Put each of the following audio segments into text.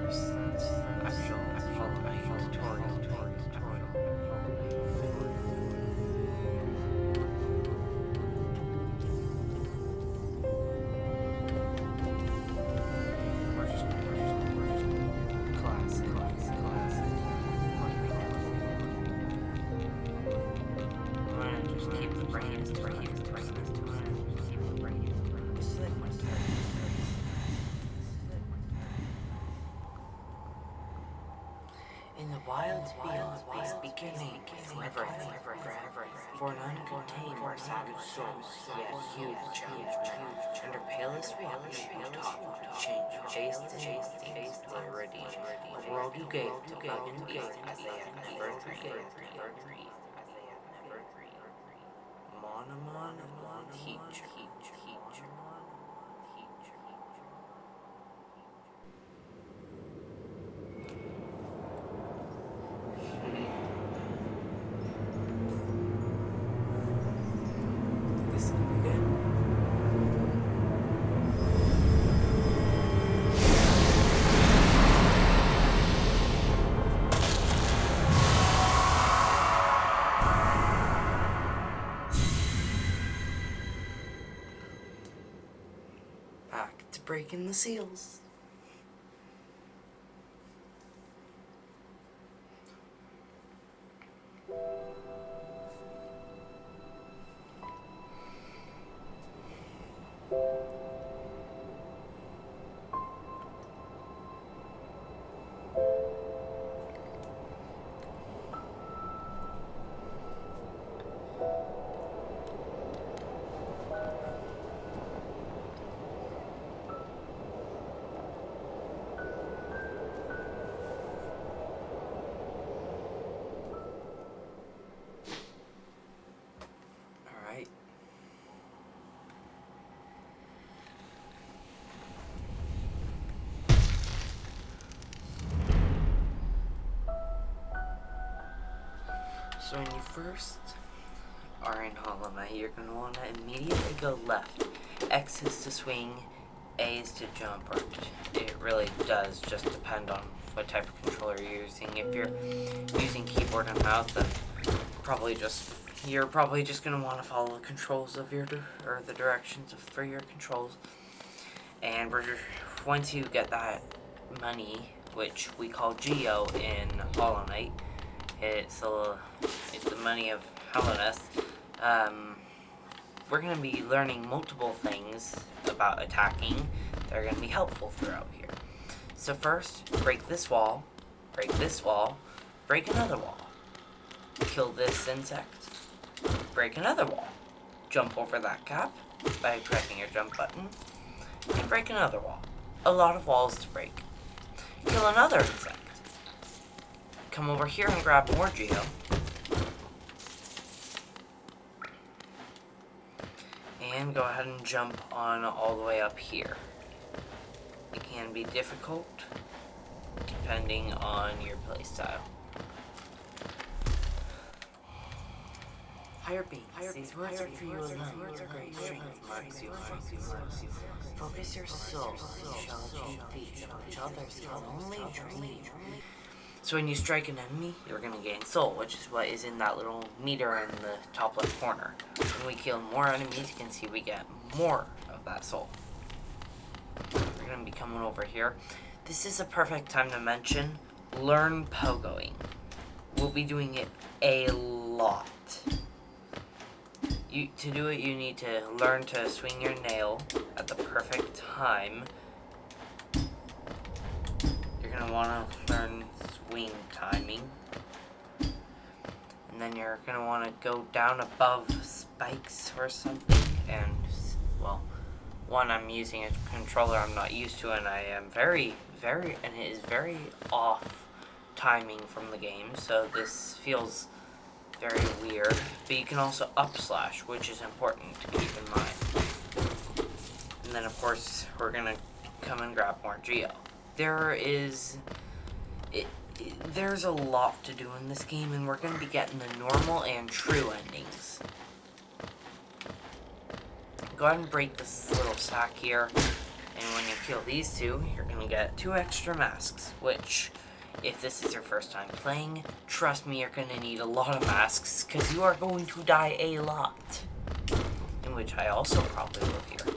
first actual Hollow Knight tutorial. In the wilds beyond these beginning forever, for none contain more savage souls, yet huge, under palest watch, on top, change, chase to chase, already, a world you gave to pagan beasts as they had never dreamed. Monomon, teach. This is gonna be good. Back to breaking the seals. Alright. So when you first are in Hollow Knight, you're going to want to immediately go left. X is to swing, A is to jump, or it really does just depend on what type of controller you're using. If you're using keyboard and mouse, then you're probably just going to want to follow the controls of or the directions for your controls. And once you get that money, which we call Geo in Hollow Knight, it's the money of Hellenus. We're going to be learning multiple things about attacking that are going to be helpful throughout here. So first, break this wall, break another wall. Kill this insect, break another wall. Jump over that gap by pressing your jump button, and break another wall. A lot of walls to break. Kill another insect. Come over here and grab more Geo. And go ahead and jump on all the way up here. It can be difficult depending on your playstyle. Higher beams. These words are for you alone. Great strength marks you. Focus your soul. You shall achieve feats of which others can only dream. So when you strike an enemy, you're going to gain soul, which is what is in that little meter in the top left corner. When we kill more enemies, you can see we get more of that soul. We're going to be coming over here. This is a perfect time to mention, learn pogoing. We'll be doing it a lot. To do it, you need to learn to swing your nail at the perfect time. You're going to want to learn swing timing. And then you're going to want to go down above spikes or something. And, well, one, I'm using a controller I'm not used to, and I am and it is very off timing from the game, so this feels very weird. But you can also up/slash, which is important to keep in mind. And then, of course, we're going to come and grab more Geo. There's a lot to do in this game, and we're going to be getting the normal and true endings. Go ahead and break this little sack here. And when you kill these two, you're going to get 2 extra masks, which, if this is your first time playing, trust me, you're going to need a lot of masks, because you are going to die a lot. In which I also probably will here.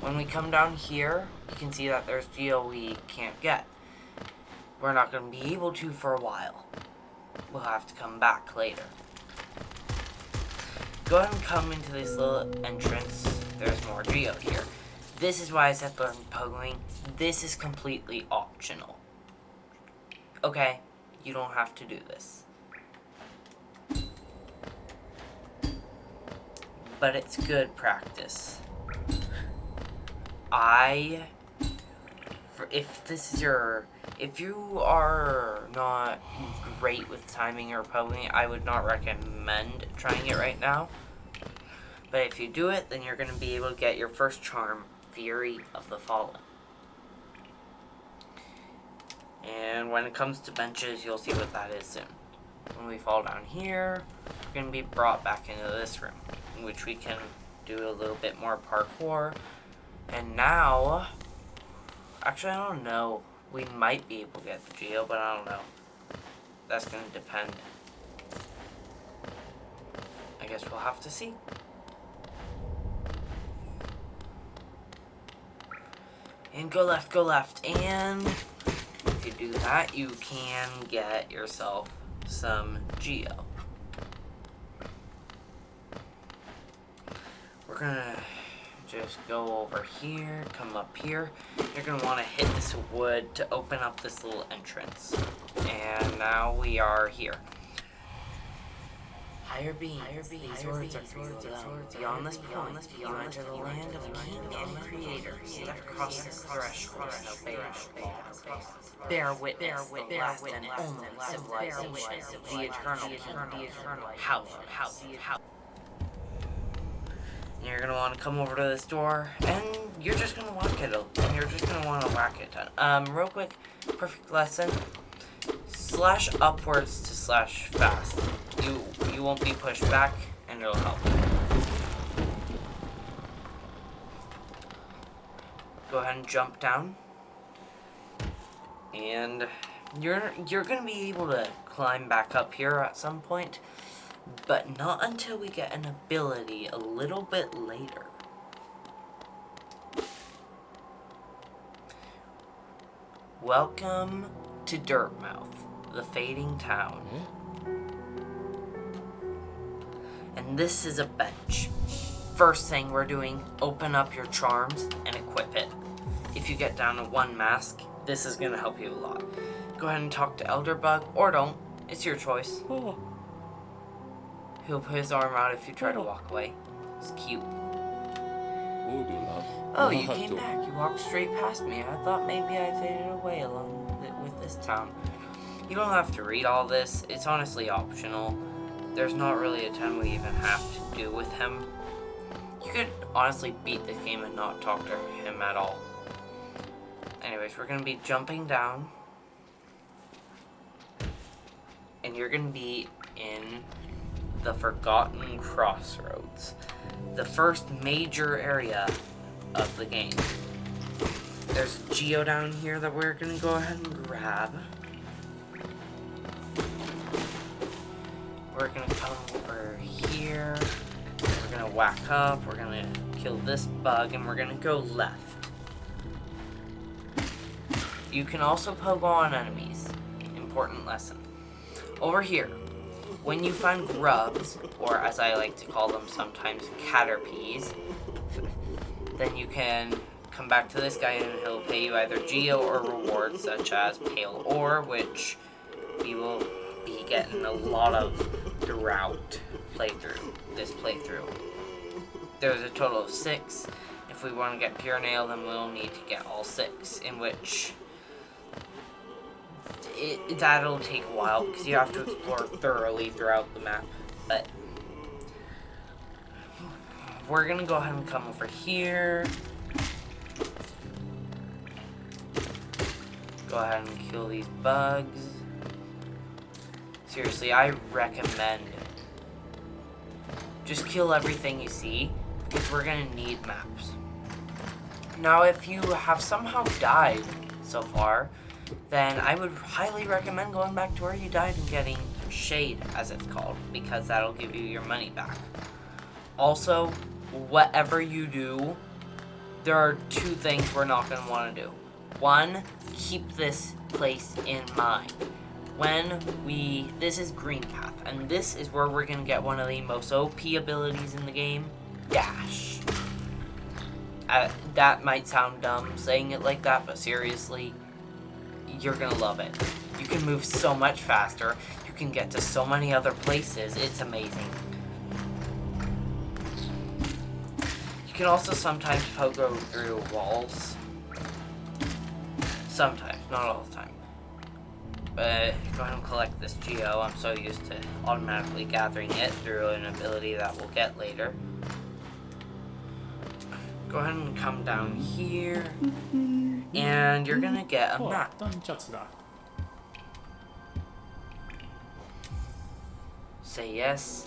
When we come down here, you can see that there's geo we can't get. We're not going to be able to for a while. We'll have to come back later. Go ahead and come into this little entrance. There's more geo here. This is why I said learn pogoing. This is completely optional. Okay, you don't have to do this. But it's good practice. If you are not great with timing or pogoing, I would not recommend trying it right now. But if you do it, then you're going to be able to get your first charm, Fury of the Fallen. And when it comes to benches, you'll see what that is soon. When we fall down here, we're going to be brought back into this room, in which we can do a little bit more parkour. And now, actually I don't know, we might be able to get the geo, but I don't know. That's going to depend. I guess we'll have to see. And go left, and if you do that, you can get yourself some geo. We're gonna just go over here, come up here. You're gonna want to hit this wood to open up this little entrance. And now we are here. Higher beams, these words are for you alone. Beyond this point, you enter the land of king and creator. Step across this threshold and obey bear witness and only civilization, the eternal house. And you're gonna want to come over to this door, and you're just gonna whack it, and you're just gonna want to whack it. Real quick, perfect lesson. Slash upwards to slash fast. You won't be pushed back, and it'll help. Go ahead and jump down, and you're gonna be able to climb back up here at some point, but not until we get an ability a little bit later. Welcome to Dirtmouth, the fading town. And this is a bench. First thing we're doing, open up your charms and equip it. If you get down to 1 mask, this is going to help you a lot. Go ahead and talk to Elderbug, or don't. It's your choice. He'll put his arm out if you try to walk away. It's cute. Oh, you came back. You walked straight past me. I thought maybe I faded away along with this town. You don't have to read all this. It's honestly optional. There's not really a ton we even have to do with him. You could honestly beat the game and not talk to him at all. Anyways, we're going to be jumping down. And you're going to be in the Forgotten Crossroads. The first major area of the game. There's geo down here that we're going to go ahead and grab. We're going to come over here. We're going to whack up. We're going to kill this bug. And we're going to go left. You can also pogo on enemies. Important lesson. Over here, when you find grubs, or as I like to call them sometimes, caterpies, then you can come back to this guy and he'll pay you either geo or rewards such as pale ore, which we will be getting a lot of throughout this playthrough. There's a total of 6. If we want to get pure nail, then we'll need to get all 6, in which that'll take a while because you have to explore thoroughly throughout the map. But we're gonna go ahead and come over here. Go ahead and kill these bugs. Seriously, I recommend just kill everything you see because we're gonna need maps. Now, if you have somehow died so far, then I would highly recommend going back to where you died and getting shade, as it's called, because that'll give you your money back. Also, whatever you do, there are two things we're not going to want to do. One, keep this place in mind. This is Green Path, and this is where we're going to get one of the most OP abilities in the game, Dash. That might sound dumb saying it like that, but seriously, you're going to love it. You can move so much faster, you can get to so many other places, it's amazing. You can also sometimes pogo through walls. Sometimes, not all the time. But go ahead and collect this Geo. I'm so used to automatically gathering it through an ability that we'll get later. Go ahead and come down here, and you're gonna get a map. Say yes,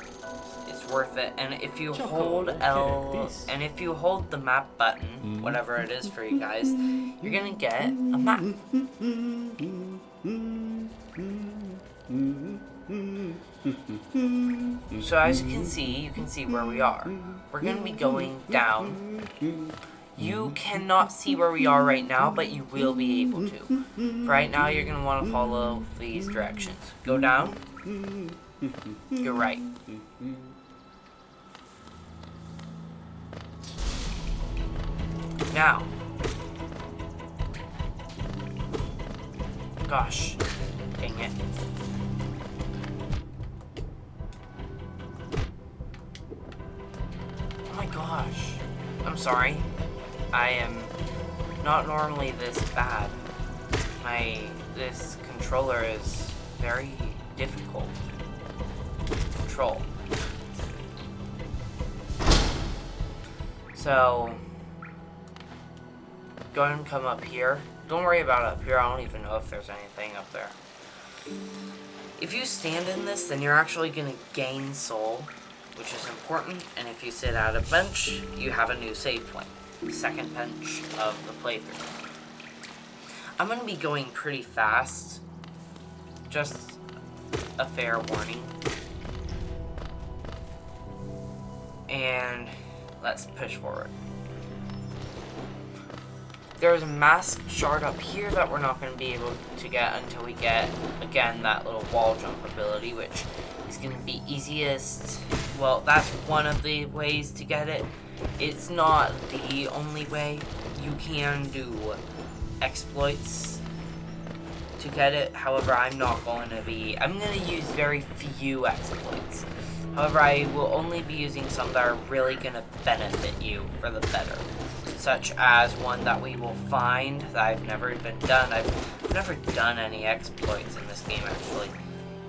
it's worth it. And if you hold L, and if you hold the map button, whatever it is for you guys, you're gonna get a map. So as you can see where we are. We're gonna be going down. You cannot see where we are right now, but you will be able to. For right now, you're gonna want to follow these directions. Go down. Go right. Now. Gosh. Dang it. Oh my gosh. I'm sorry. I am not normally this bad. This controller is very difficult to control. So, go ahead and come up here. Don't worry about up here. I don't even know if there's anything up there. If you stand in this, then you're actually going to gain soul, which is important. And if you sit at a bench, you have a new save point. Second bench of the playthrough. I'm going to be going pretty fast. Just a fair warning. And let's push forward. There's a mask shard up here that we're not going to be able to get until we get, again, that little wall jump ability, which is going to be easiest. Well, that's one of the ways to get it. It's not the only way. You can do exploits to get it. However, I'm going to use very few exploits. However, I will only be using some that are really going to benefit you for the better. Such as one that we will find that I've never even done. I've never done any exploits in this game, actually.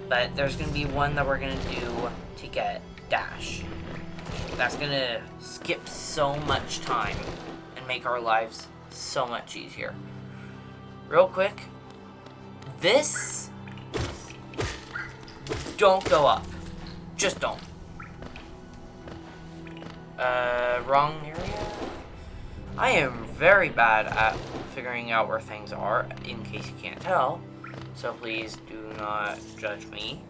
But there's going to be one that we're going to do to get Dash. That's going to skip so much time and make our lives so much easier. Real quick, this, don't go up. Just don't. Wrong area? I am very bad at figuring out where things are, in case you can't tell. So please do not judge me.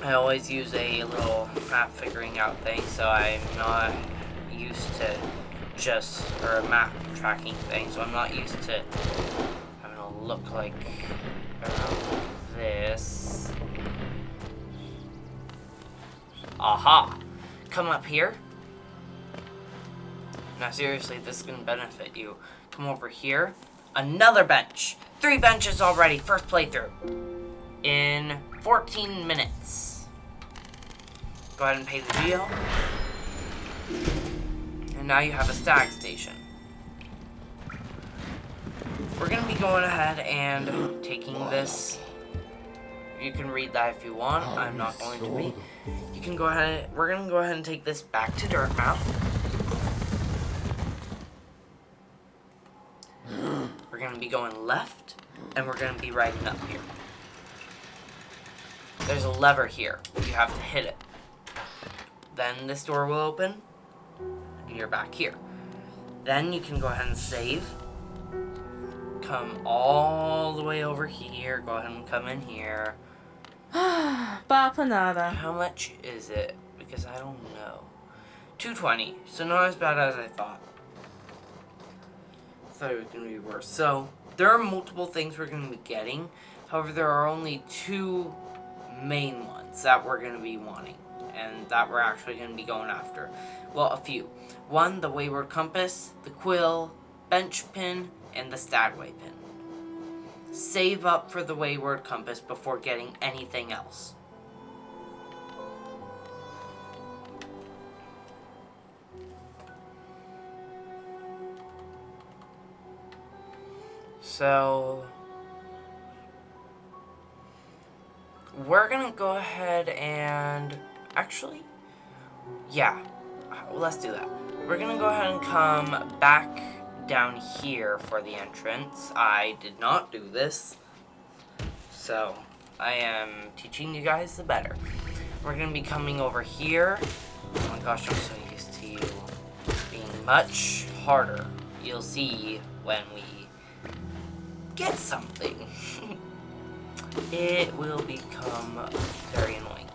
I always use a little map figuring out thing, so I'm not used to or a map tracking thing, so I'm not used to having to look like around this. Aha! Come up here. Now seriously, this is going to benefit you. Come over here. Another bench. 3 benches already. First playthrough. In 14 minutes. Go ahead and pay the Geo. And now you have a stag station. We're going to be going ahead and taking this. You can read that if you want. I'm not going to be. You can go ahead. We're going to go ahead and take this back to Dirtmouth. We're going to be going left, and we're going to be riding up here. There's a lever here. You have to hit it. Then this door will open, and you're back here. Then you can go ahead and save. Come all the way over here. Go ahead and come in here. Bapanada. How much is it? Because I don't know. 220. So not as bad as I thought. I thought it was going to be worse. So there are multiple things we're going to be getting. However, there are only 2 main ones that we're going to be wanting. And that we're actually going to be going after. Well, a few. 1, the Wayward Compass, the Quill, Bench Pin, and the Stagway Pin. Save up for the Wayward Compass before getting anything else. So we're gonna go ahead and actually, yeah, let's do that. We're gonna go ahead and come back down here for the entrance. I did not do this, so I am teaching you guys the better. We're gonna be coming over here. Oh my gosh, I'm so used to you being much harder. You'll see when we get something. It will become very annoying.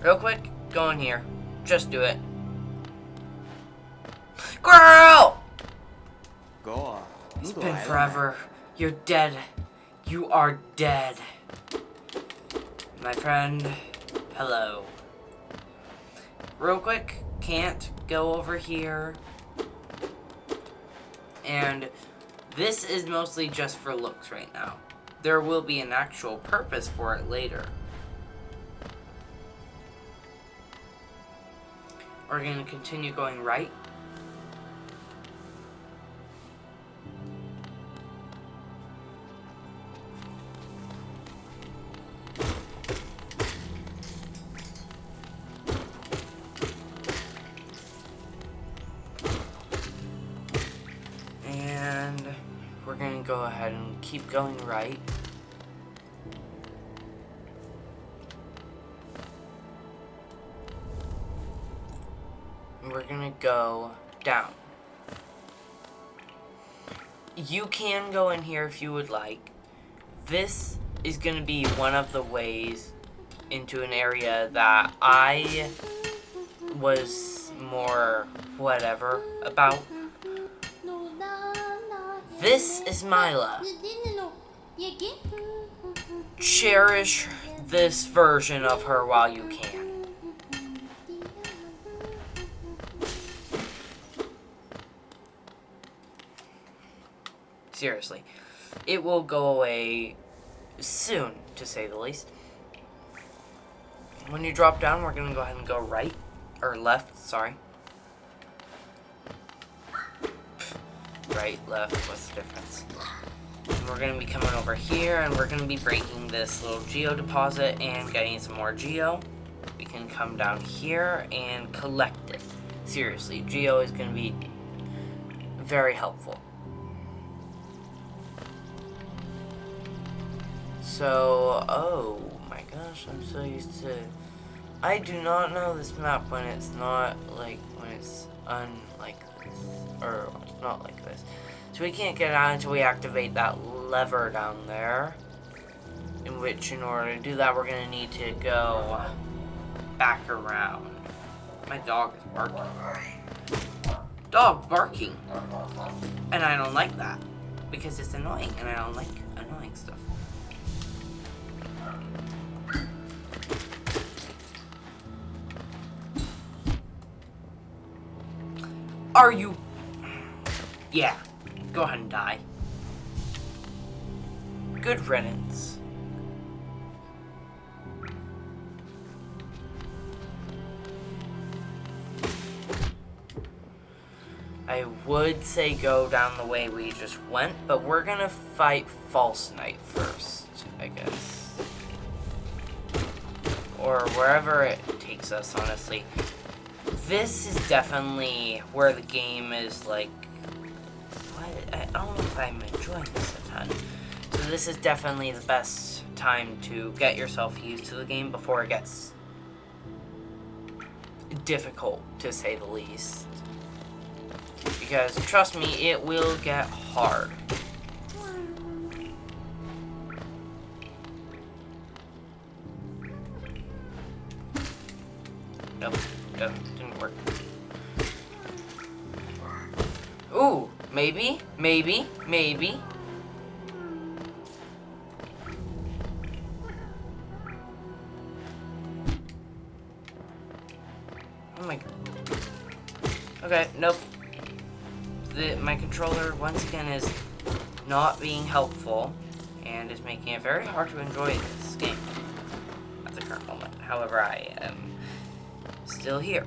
Real quick, go in here. Just do it. Girl! It's been forever. You're dead. You are dead. My friend, hello. Real quick, can't go over here. And this is mostly just for looks right now. There will be an actual purpose for it later. We're going to continue going right. And we're going to go ahead and keep going right. And we're going to go down. You can go in here if you would like. This is going to be one of the ways into an area that I was more whatever about. This is Mila. Cherish this version of her while you can. Seriously. It will go away soon, to say the least. When you drop down, we're going to go ahead and go right. Or left, sorry. Right, left, what's the difference? And we're going to be coming over here, and we're going to be breaking this little geo deposit and getting some more geo. We can come down here and collect it. Seriously, geo is going to be very helpful. So, oh my gosh, I'm so used to... I do not know this map when it's not like, when it's unlike this, or it's not like this. So we can't get out until we activate that lever down there. In which, in order to do that, we're going to need to go back around. My dog is barking. Dog barking! And I don't like that. Because it's annoying, and I don't like annoying stuff. Are you... Yeah. Go ahead and die. Good riddance. I would say go down the way we just went, but we're gonna fight False Knight first, I guess. Or wherever it takes us, honestly. This is definitely where the game is like... What? I don't know if I'm enjoying this a ton. So this is definitely the best time to get yourself used to the game before it gets difficult, to say the least. Because, trust me, it will get hard. Nope, nope, didn't work. Ooh, maybe. Oh my god. Okay, nope. My controller, once again, is not being helpful and is making it very hard to enjoy this game at the current moment. However, I am still here.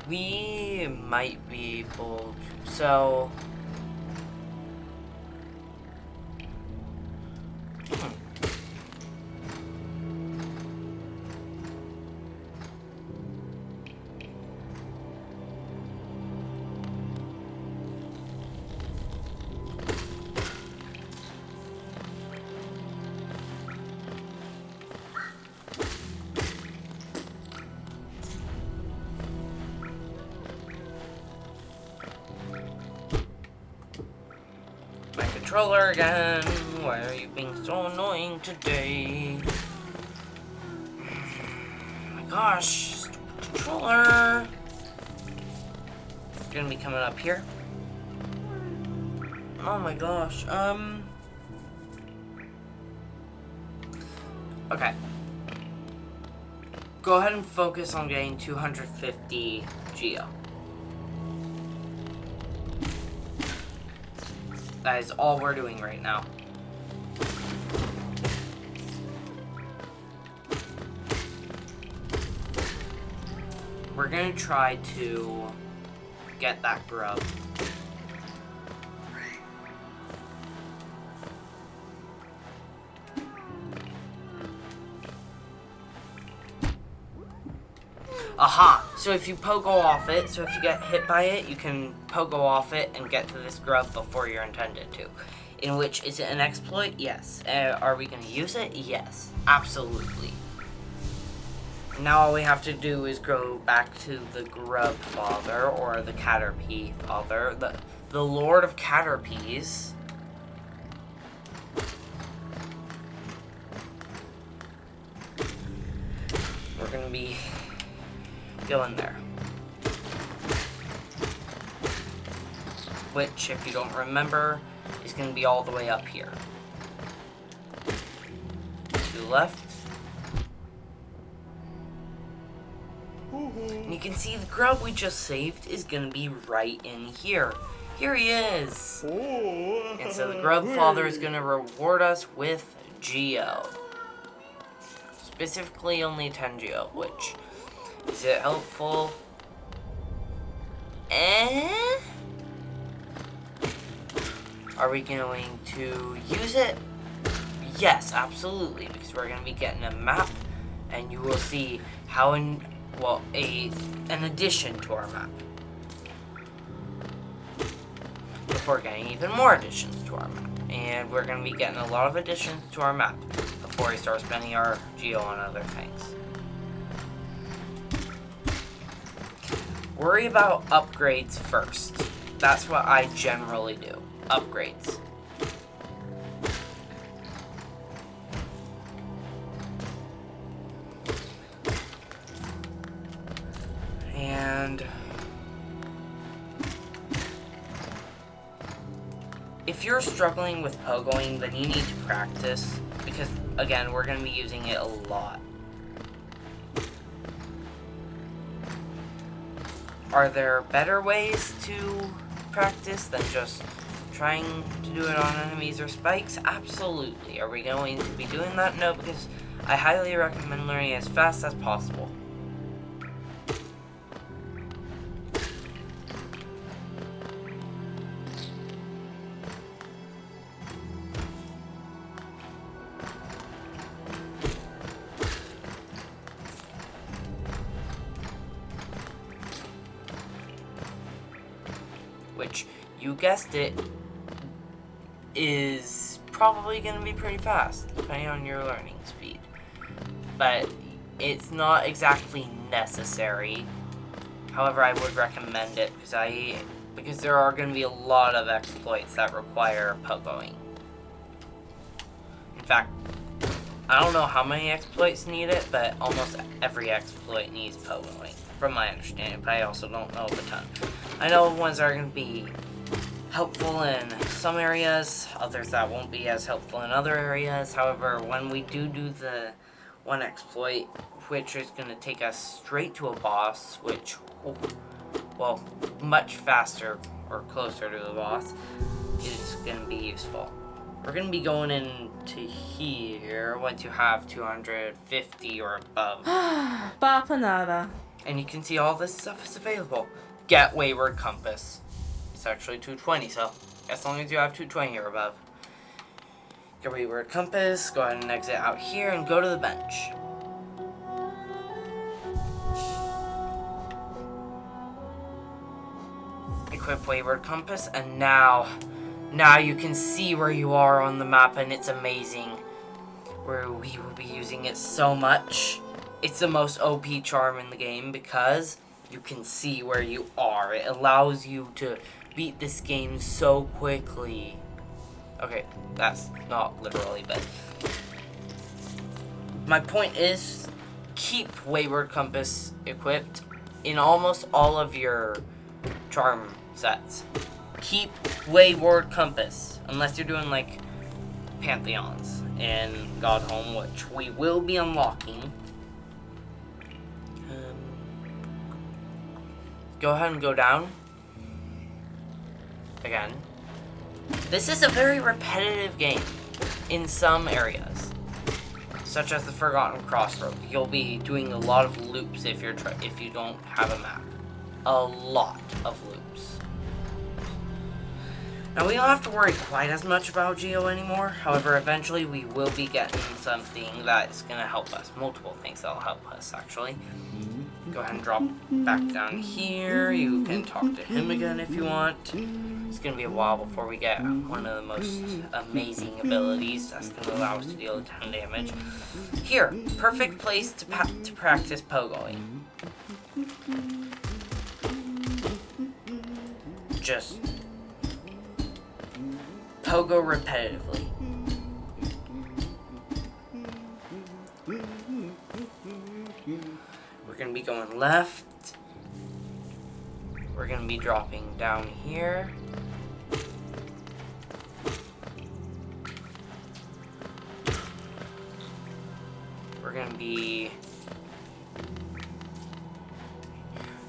We might be able to, so... Controller again. Why are you being so annoying today? Oh my gosh, stupid controller. Gonna be coming up here. Oh my gosh. Okay. Go ahead and focus on getting 250 Geo. That is all we're doing right now. We're gonna try to get that grub. Aha! So if you pogo off it, so if you get hit by it, you can pogo off it and get to this grub before you're intended to. In which, is it an exploit? Yes. Are we going to use it? Yes. Absolutely. Now all we have to do is go back to the grub father, or the caterpie father, the lord of caterpies. We're going to be going there. Which, if you don't remember, is going to be all the way up here. To the left. And you can see the grub we just saved is going to be right in here. Here he is. And so the grub father is going to reward us with Geo. Specifically only 10 Geo, which... is it helpful? Are we going to use it? Yes, absolutely, because we're going to be getting a map, and you will see how an addition to our map. Before getting even more additions to our map. And we're going to be getting a lot of additions to our map before we start spending our Geo on other things. Worry about upgrades first. That's what I generally do. Upgrades. And if you're struggling with pogoing, then you need to practice, because again, we're going to be using it a lot. Are there better ways to practice than just trying to do it on enemies or spikes? Absolutely. Are we going to be doing that? No, because I highly recommend learning as fast as possible. Which, you guessed it, is probably going to be pretty fast, depending on your learning speed. But it's not exactly necessary However, I would recommend it because there are going to be a lot of exploits that require pogoing. In fact, I don't know how many exploits need it, but almost every exploit needs pogoing, from my understanding, but I also don't know of a ton. I know of ones that are going to be helpful in some areas, others that won't be as helpful in other areas. However, when we do the one exploit, which is going to take us straight to a boss, which, well, much faster or closer to the boss, is going to be useful. We're going to be going into here once you have 250 or above. Bapanada. And you can see all this stuff is available. Get Wayward Compass. It's actually 220, so as long as you have 220 or above. Get Wayward Compass, go ahead and exit out here and go to the bench. Equip Wayward Compass, and now you can see where you are on the map, and it's amazing. Where we will be using it so much. It's the most OP charm in the game because you can see where you are. It allows you to beat this game so quickly. Okay, that's not literally, but my point is keep Wayward Compass equipped in almost all of your charm sets. Keep Wayward Compass, unless you're doing like Pantheons in Godhome, which we will be unlocking. Go ahead and go down. Again. This is a very repetitive game in some areas, such as the Forgotten Crossroad. You'll be doing a lot of loops if you don't have a map. A lot of loops. Now, we don't have to worry quite as much about Geo anymore. However, eventually we will be getting something that's going to help us. Multiple things that will help us, actually. Go ahead and drop back down here. You can talk to him again if you want. It's going to be a while before we get one of the most amazing abilities that's going to allow us to deal a ton of damage. Here, perfect place to practice pogoing. Just pogo repetitively. We're going to be going left. We're going to be dropping down here. We're going to be...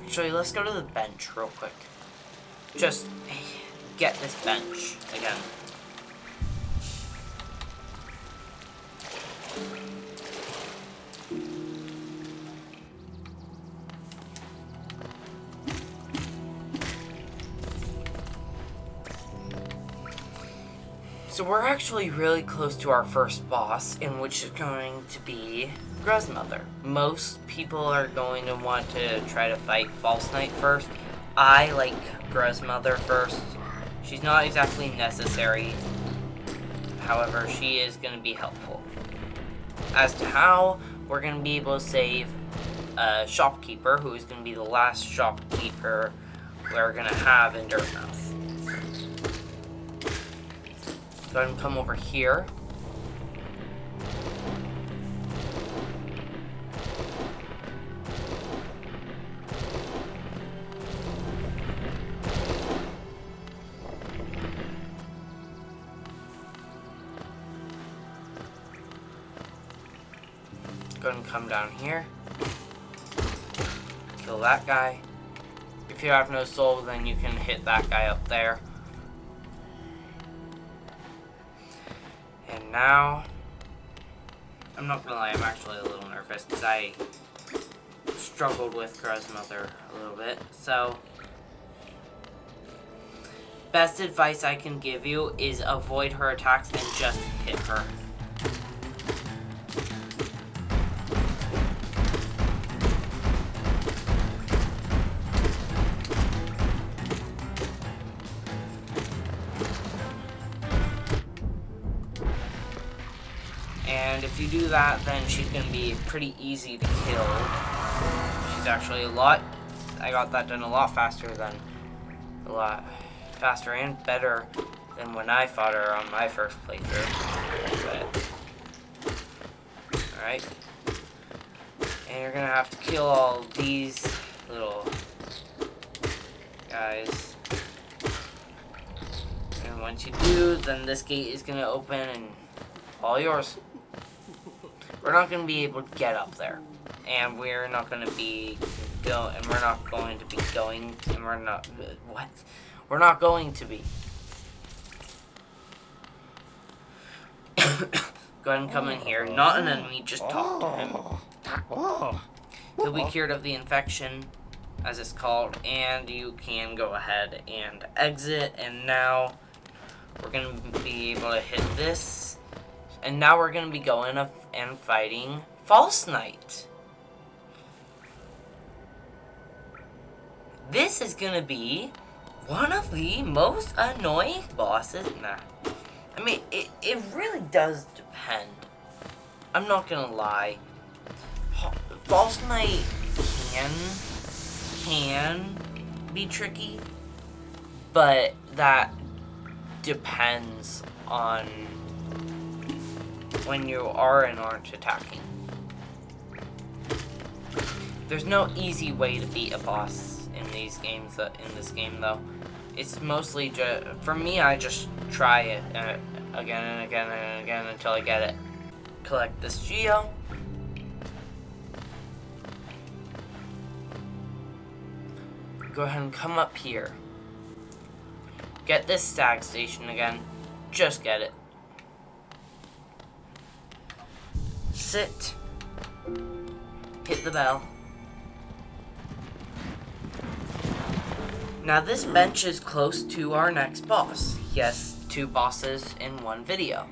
Actually, let's go to the bench real quick. Just get this bench again. So we're actually really close to our first boss, in which is going to be Gruzmother. Most people are going to want to try to fight False Knight first. I like Gruzmother first. She's not exactly necessary. However, she is going to be helpful. As to how, we're going to be able to save a shopkeeper, who is going to be the last shopkeeper we're going to have in Dirtmouth. Go ahead and come over here. Go ahead and come down here. Kill that guy. If you have no soul, then you can hit that guy up there. And now, I'm not gonna lie, I'm actually a little nervous because I struggled with Gruzmother a little bit. So, best advice I can give you is avoid her attacks and just hit her. And if you do that, then she's going to be pretty easy to kill. She's actually a lot I got that done a lot faster and better than when I fought her on my first playthrough. Alright. And you're gonna have to kill all these little guys. And once you do, then this gate is gonna open and all yours. We're not gonna be able to get up there. And we're not gonna be we're not going to be. Go ahead and come in here. Not an enemy, just talk to him. He'll be cured of the infection, as it's called, and you can go ahead and exit. And now we're gonna be able to hit this. And now we're gonna be going up and fighting False Knight. This is gonna be one of the most annoying bosses. I mean, it really does depend. I'm not gonna lie. False Knight can be tricky, but that depends on when you are and aren't attacking. There's no easy way to beat a boss in these games. In this game, though, it's mostly just for me. I just try it again and again and again until I get it. Collect this geo. Go ahead and come up here. Get this stag station again. Just get it. Sit. Hit the bell. Now this bench is close to our next boss. Yes, 2 bosses in one video.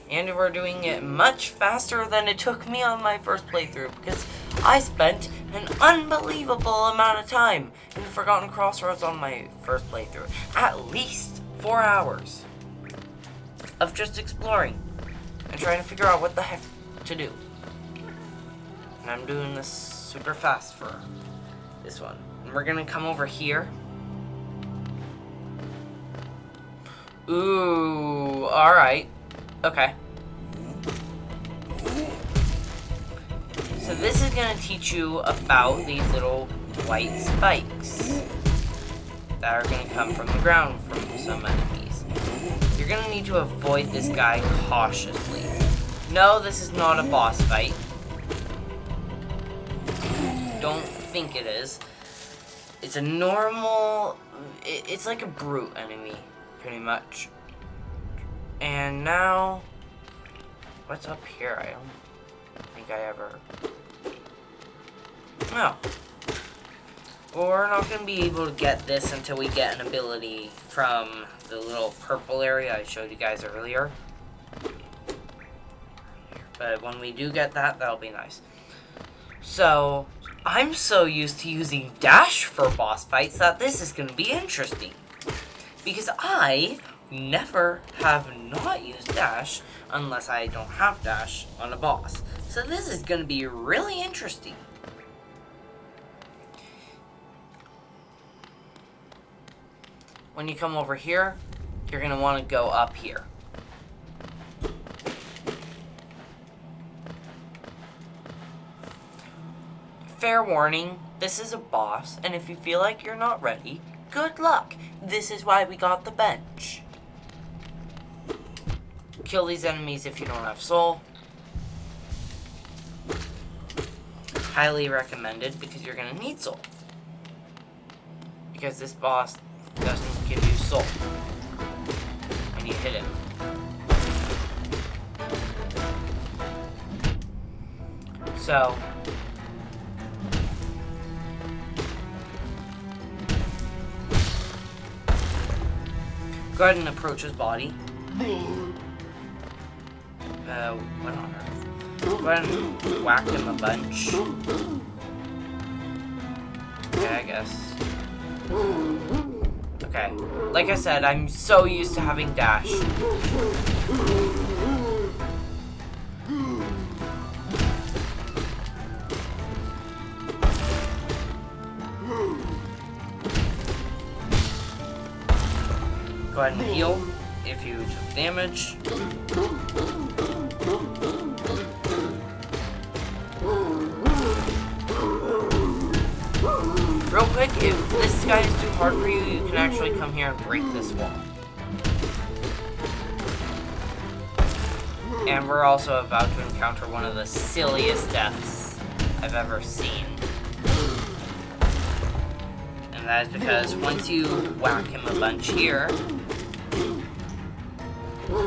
And we're doing it much faster than it took me on my first playthrough, because I spent an unbelievable amount of time in the Forgotten Crossroads on my first playthrough. At least 4 hours of just exploring and trying to figure out what the heck to do. And I'm doing this super fast for this one. And we're gonna come over here. Ooh, alright. Okay. So this is gonna teach you about these little white spikes that are gonna come from the ground from some enemies. You're gonna need to avoid this guy cautiously. No, this is not a boss fight. Don't think it is. It's a normal... It's like a brute enemy, pretty much. And now... What's up here? I don't think I ever... No. Well, we're not going to be able to get this until we get an ability from the little purple area I showed you guys earlier. But when we do get that, that'll be nice. So, I'm so used to using dash for boss fights that this is going to be interesting. Because I never have not used dash unless I don't have dash on a boss. So this is going to be really interesting. When you come over here, you're going to want to go up here. Fair warning, this is a boss, and if you feel like you're not ready, good luck. This is why we got the bench. Kill these enemies if you don't have soul. Highly recommended, because you're going to need soul. Because this boss doesn't give you soul when you hit him. So... go ahead and approach his body. What on earth? Go ahead and whack him a bunch. Okay, I guess. Okay. Like I said, I'm so used to having dash. Go ahead and heal if you took damage. Real quick, if this guy is too hard for you, you can actually come here and break this wall. And we're also about to encounter one of the silliest deaths I've ever seen. And that is because once you whack him a bunch here, you're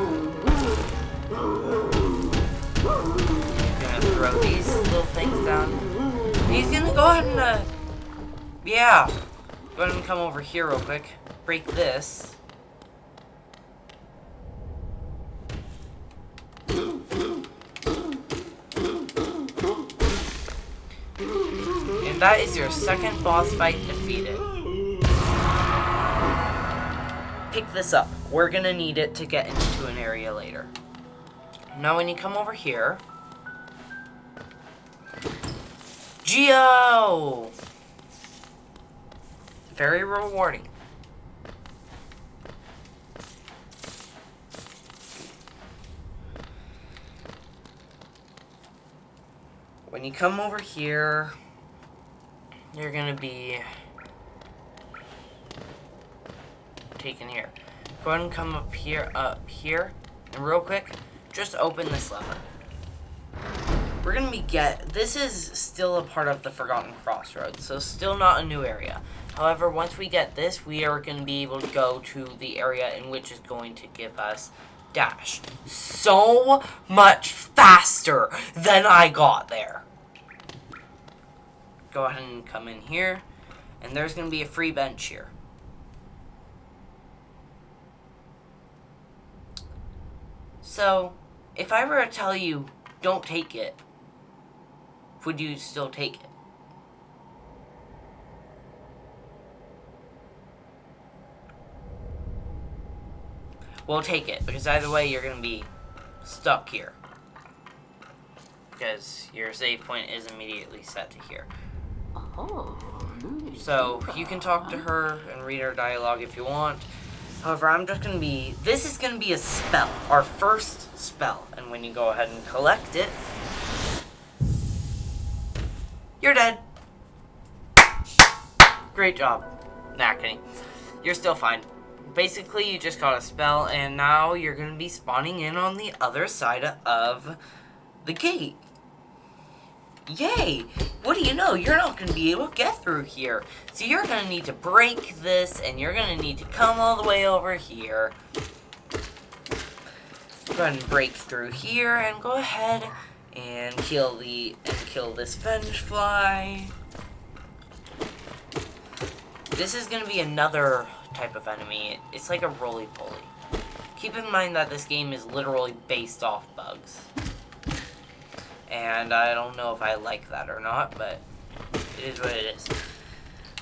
gonna throw these little things down. And he's gonna go ahead and, yeah. Go ahead and come over here real quick. Break this. And that is your second boss fight defeated. Pick this up. We're gonna need it to get into an area later. Now when you come over here... Geo! Very rewarding. When you come over here, you're gonna be taken here. Go ahead and come up here, and real quick, just open this lever. We're gonna be this is still a part of the Forgotten Crossroads, so still not a new area. However, once we get this, we are gonna be able to go to the area in which is going to give us dash so much faster than I got there. Go ahead and come in here, and there's gonna be a free bench here. So, if I were to tell you, don't take it, would you still take it? We'll take it, because either way, you're going to be stuck here. Because your save point is immediately set to here. So, you can talk to her and read her dialogue if you want. However, I'm just going to be... This is going to be a spell. Our first spell. And when you go ahead and collect it... You're dead. Great job. Nah, kidding. You're still fine. Basically, you just got a spell, and now you're going to be spawning in on the other side of the gate. Yay! What do you know? You're not going to be able to get through here. So you're going to need to break this, and you're going to need to come all the way over here. Go ahead and break through here, and go ahead and kill this Venge Fly. This is going to be another type of enemy. It's like a roly-poly. Keep in mind that this game is literally based off bugs. And I don't know if I like that or not, but it is what it is.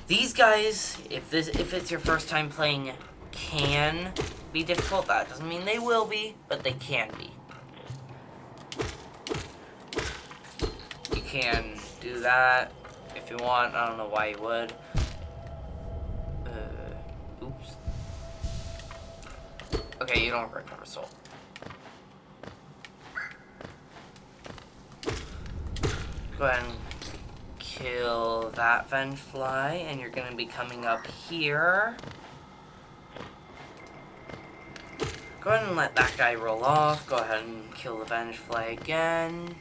These guys, if it's your first time playing, can be difficult. That doesn't mean they will be, but they can be. You can do that if you want. I don't know why you would. Oops. Okay, you don't recover soul. Go ahead and kill that Venge Fly, and you're going to be coming up here. Go ahead and let that guy roll off. Go ahead and kill the Venge Fly again.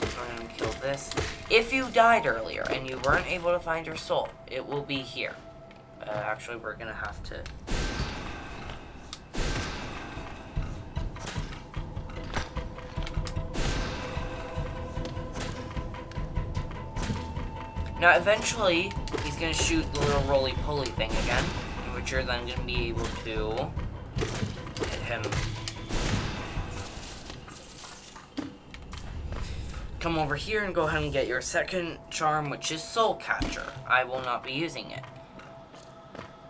Go ahead and kill this. If you died earlier and you weren't able to find your soul, it will be here. Actually, we're going to have to... Now, eventually, he's going to shoot the little roly-poly thing again, in which you're then going to be able to hit him. Come over here and go ahead and get your second charm, which is Soul Catcher. I will not be using it.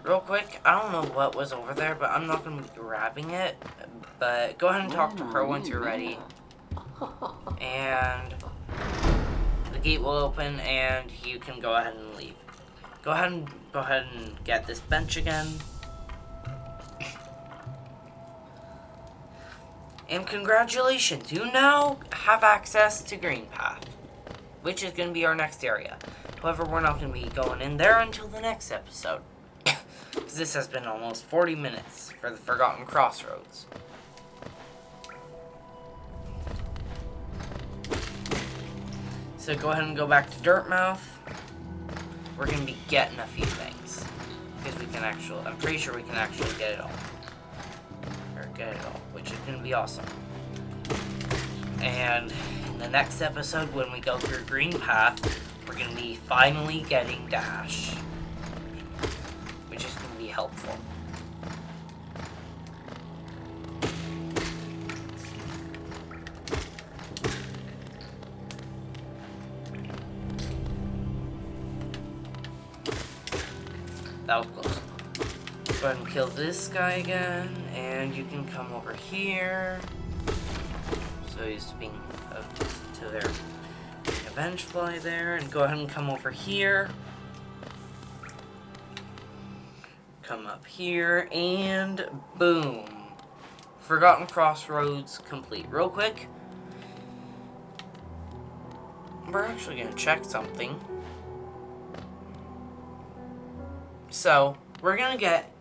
Real quick, I don't know what was over there, but I'm not going to be grabbing it. But go ahead and talk to her once you're ready. And... the gate will open, and you can go ahead and leave. Go ahead and get this bench again. And congratulations, you now have access to Green Path, which is going to be our next area. However, we're not going to be going in there until the next episode. Because this has been almost 40 minutes for the Forgotten Crossroads. So go ahead and go back to Dirtmouth. We're going to be getting a few things. Because we can actually, I'm pretty sure we can actually get it all. Or get it all, which is going to be awesome. And in the next episode, when we go through Green Path, we're going to be finally getting Dash. Which is going to be helpful. That was close. Go ahead and kill this guy again, and you can come over here. So used to being to their Avenge Fly there, and go ahead and come over here. Come up here, and boom. Forgotten Crossroads complete. Real quick, we're actually going to check something. So, we're going to get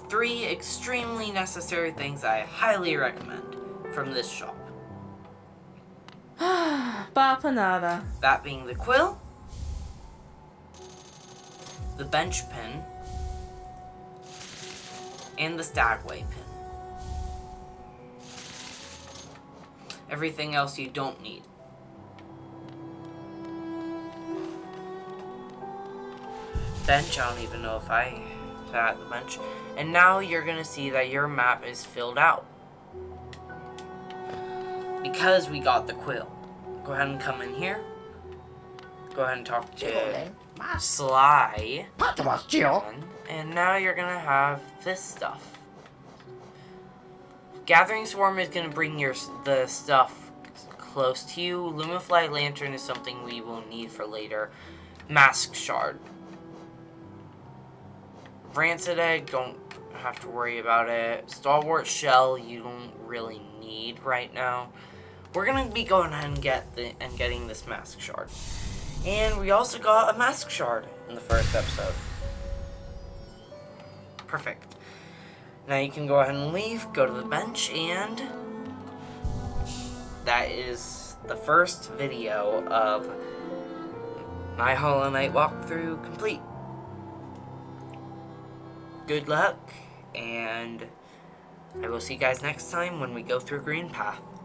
three extremely necessary things I highly recommend from this shop. Bapanada. That being the quill, the bench pin, and the stagway pin. Everything else you don't need. Bench, I don't even know if I had the bench. And now you're going to see that your map is filled out. Because we got the quill. Go ahead and come in here. Go ahead and talk to Sly. And now you're going to have this stuff. Gathering Swarm is going to bring the stuff close to you. Lumifly Lantern is something we will need for later. Mask Shard. Rancid Egg, don't have to worry about it. Stalwart Shell, you don't really need right now. We're going to be going ahead and getting this Mask Shard. And we also got a Mask Shard in the first episode. Perfect. Now you can go ahead and leave, go to the bench, and that is the first video of my Hollow Knight walkthrough complete. Good luck, and I will see you guys next time when we go through Green Path.